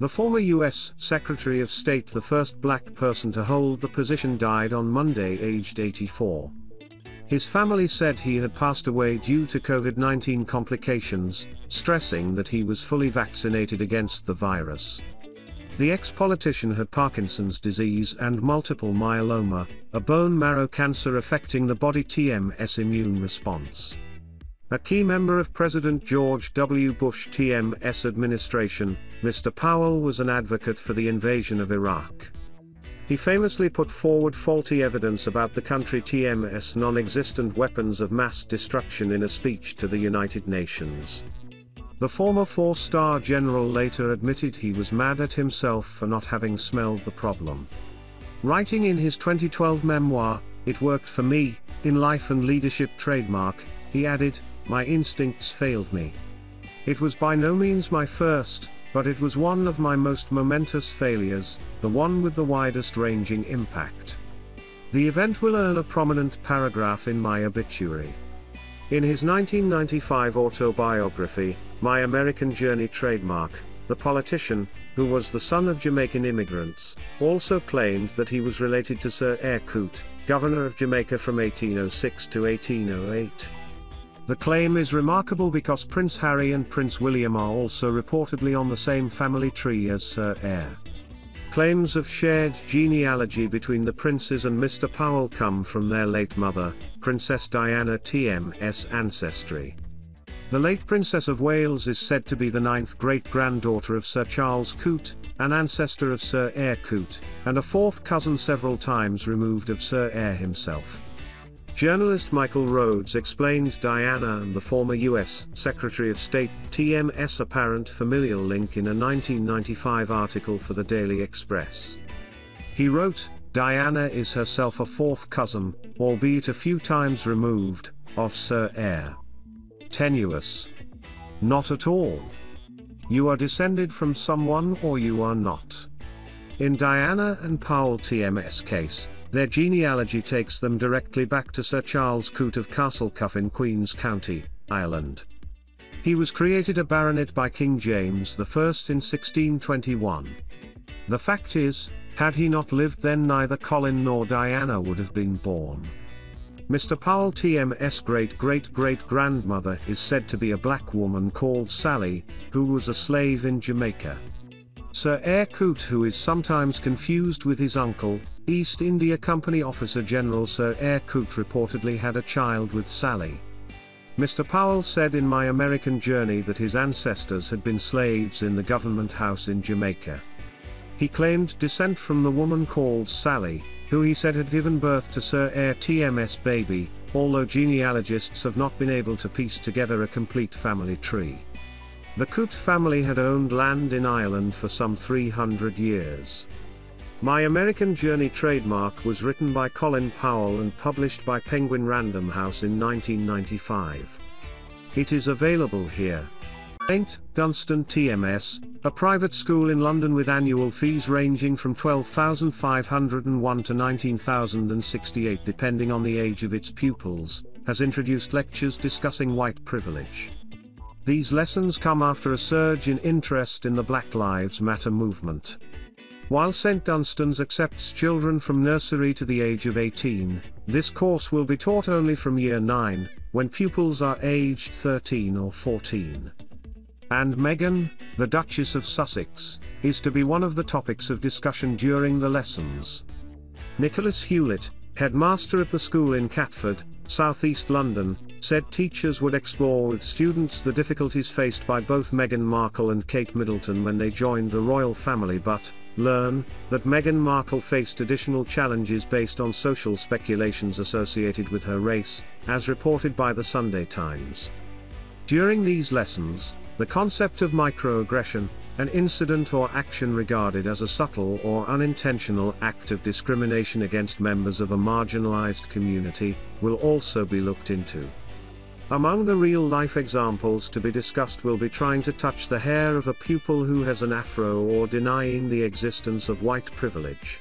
The former U.S. Secretary of State, the first black person to hold the position, died on Monday aged 84. His family said he had passed away due to COVID-19 complications, stressing that he was fully vaccinated against the virus. The ex-politician had Parkinson's disease and multiple myeloma, a bone marrow cancer affecting the body TMS immune response. A key member of President George W. Bush TMS administration, Mr. Powell was an advocate for the invasion of Iraq. He famously put forward faulty evidence about the country TMS non-existent weapons of mass destruction in a speech to the United Nations. The former four-star general later admitted he was mad at himself for not having smelled the problem. Writing in his 2012 memoir, "It Worked for Me, in Life and Leadership Trademark," he added, "My instincts failed me. It was by no means my first, but it was one of my most momentous failures, the one with the widest ranging impact. The event will earn a prominent paragraph in my obituary." In his 1995 autobiography, My American Journey Trademark, the politician, who was the son of Jamaican immigrants, also claimed that he was related to Sir Eyre Coote, governor of Jamaica from 1806 to 1808. The claim is remarkable because Prince Harry and Prince William are also reportedly on the same family tree as Sir Eyre. Claims of shared genealogy between the princes and Mr. Powell come from their late mother, Princess Diana TMS ancestry. The late Princess of Wales is said to be the 9th great-granddaughter of Sir Charles Coote, an ancestor of Sir Eyre Coote, and a 4th cousin several times removed of Sir Eyre himself. Journalist Michael Rhodes explained Diana and the former U.S. Secretary of State TMS apparent familial link in a 1995 article for the Daily Express. He wrote, "Diana is herself a 4th cousin, albeit a few times removed, of Sir Eyre. Tenuous? Not at all. You are descended from someone or you are not." In Diana and Powell TMS case, their genealogy takes them directly back to Sir Charles Coote of Castlecuff in Queen's County, Ireland. He was created a baronet by King James I in 1621. The fact is, had he not lived then neither Colin nor Diana would have been born. Mr. Powell TMS great-great-great-grandmother is said to be a black woman called Sally, who was a slave in Jamaica. Sir Eyre Coote, who is sometimes confused with his uncle, East India Company officer General Sir Eyre Coote, reportedly had a child with Sally. Mr. Powell said in My American Journey that his ancestors had been slaves in the government house in Jamaica. He claimed descent from the woman called Sally, who he said had given birth to Sir Eyre TMS baby, although genealogists have not been able to piece together a complete family tree. The Coote family had owned land in Ireland for some 300 years. My American Journey Trademark was written by Colin Powell and published by Penguin Random House in 1995. It is available here. St. Dunstan TMS, a private school in London with annual fees ranging from £12,501 to £19,068 depending on the age of its pupils, has introduced lectures discussing white privilege. These lessons come after a surge in interest in the Black Lives Matter movement. While St. Dunstan's accepts children from nursery to the age of 18, this course will be taught only from year 9, when pupils are aged 13 or 14. And Meghan, the Duchess of Sussex, is to be one of the topics of discussion during the lessons. Nicholas Hewlett, headmaster at the school in Catford, South East London, said teachers would explore with students the difficulties faced by both Meghan Markle and Kate Middleton when they joined the royal family, but learn that Meghan Markle faced additional challenges based on social speculations associated with her race, as reported by the Sunday Times. During these lessons, the concept of microaggression, an incident or action regarded as a subtle or unintentional act of discrimination against members of a marginalized community, will also be looked into. Among the real-life examples to be discussed will be trying to touch the hair of a pupil who has an afro or denying the existence of white privilege.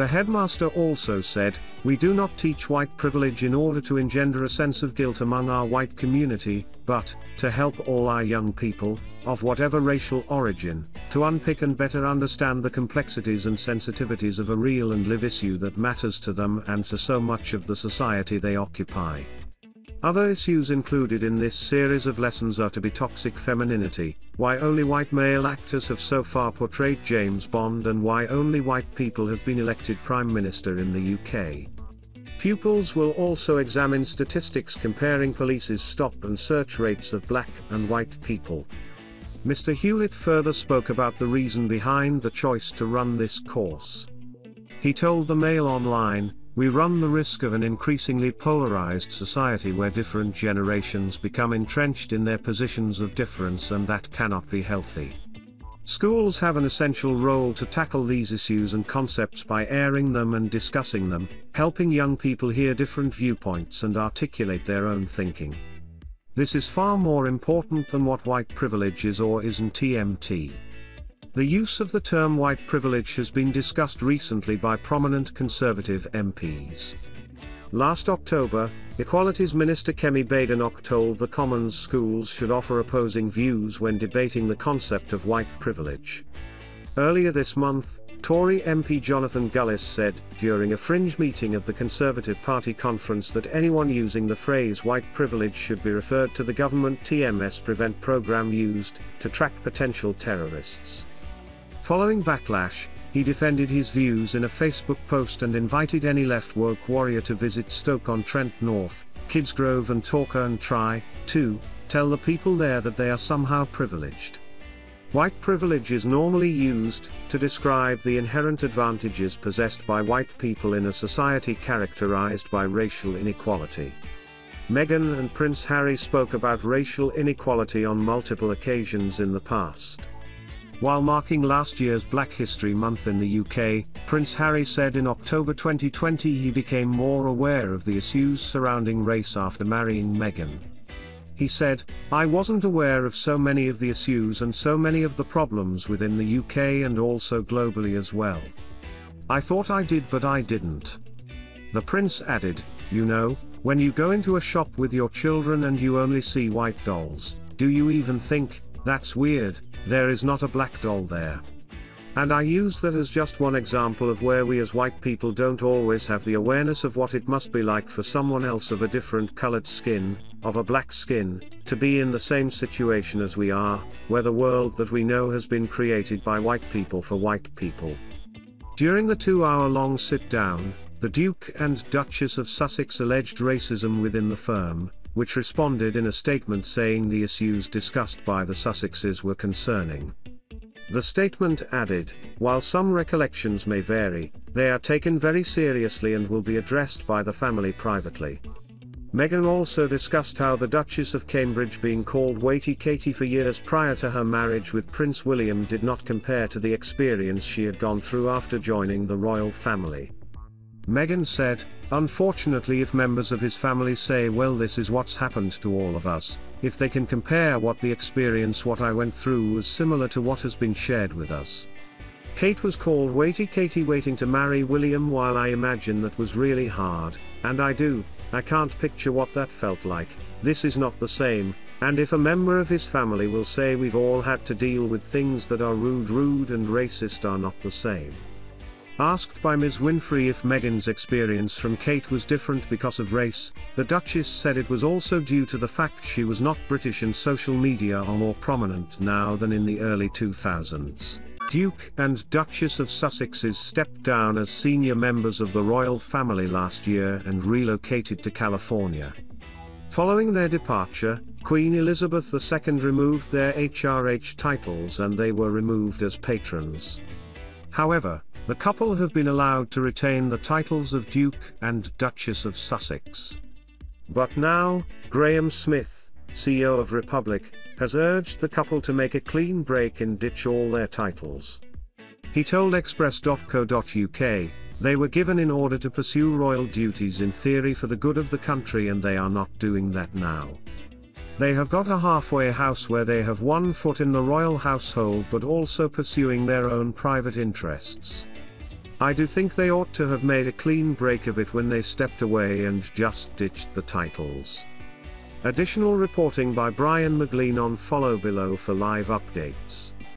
The headmaster also said, "We do not teach white privilege in order to engender a sense of guilt among our white community, but to help all our young people, of whatever racial origin, to unpick and better understand the complexities and sensitivities of a real and live issue that matters to them and to so much of the society they occupy." Other issues included in this series of lessons are to be toxic femininity, why only white male actors have so far portrayed James Bond, and why only white people have been elected Prime Minister in the UK. Pupils will also examine statistics comparing police's stop and search rates of black and white people. Mr. Hewlett further spoke about the reason behind the choice to run this course. He told the Mail Online, "We run the risk of an increasingly polarized society where different generations become entrenched in their positions of difference, and that cannot be healthy. Schools have an essential role to tackle these issues and concepts by airing them and discussing them, helping young people hear different viewpoints and articulate their own thinking. This is far more important than what white privilege is or isn't TMT." The use of the term white privilege has been discussed recently by prominent Conservative MPs. Last October, Equalities Minister Kemi Badenoch told the Commons schools should offer opposing views when debating the concept of white privilege. Earlier this month, Tory MP Jonathan Gullis said, during a fringe meeting at the Conservative Party conference, that anyone using the phrase white privilege should be referred to the government TMS Prevent programme used to track potential terrorists. Following backlash, he defended his views in a Facebook post and invited any left woke warrior to visit Stoke-on-Trent North, Kidsgrove and Torquay and try to tell the people there that they are somehow privileged. White privilege is normally used to describe the inherent advantages possessed by white people in a society characterized by racial inequality. Meghan and Prince Harry spoke about racial inequality on multiple occasions in the past. While marking last year's Black History Month in the UK, Prince Harry said in October 2020 he became more aware of the issues surrounding race after marrying Meghan. He said, "I wasn't aware of so many of the issues and so many of the problems within the UK and also globally as well. I thought I did, but I didn't." The Prince added, "You know, when you go into a shop with your children and you only see white dolls, do you even think, 'That's weird, there is not a black doll there'?" And I use that as just one example of where we as white people don't always have the awareness of what it must be like for someone else of a different colored skin, of a black skin, to be in the same situation as we are, where the world that we know has been created by white people for white people. During the 2-hour-long sit-down, the Duke and Duchess of Sussex alleged racism within the firm, which responded in a statement saying the issues discussed by the Sussexes were concerning. The statement added, "While some recollections may vary, they are taken very seriously and will be addressed by the family privately." Meghan also discussed how the Duchess of Cambridge being called Waity Katie for years prior to her marriage with Prince William did not compare to the experience she had gone through after joining the royal family. Meghan said, "Unfortunately, if members of his family say, well, this is what's happened to all of us, if they can compare what I went through was similar to what has been shared with us. Kate was called Waity Katie waiting to marry William, while I imagine that was really hard, and I can't picture what that felt like. This is not the same, and if a member of his family will say we've all had to deal with things that are rude and racist are not the same." Asked by Ms. Winfrey if Meghan's experience from Kate was different because of race, the Duchess said it was also due to the fact she was not British and social media are more prominent now than in the early 2000s. Duke and Duchess of Sussexes stepped down as senior members of the royal family last year and relocated to California. Following their departure, Queen Elizabeth II removed their HRH titles and they were removed as patrons. However, the couple have been allowed to retain the titles of Duke and Duchess of Sussex. But now, Graham Smith, CEO of Republic, has urged the couple to make a clean break and ditch all their titles. He told Express.co.uk, "They were given in order to pursue royal duties in theory for the good of the country, and they are not doing that now. They have got a halfway house where they have one foot in the royal household but also pursuing their own private interests. I do think they ought to have made a clean break of it when they stepped away and just ditched the titles. Additional reporting by Brian McLean on Follow Below for live updates.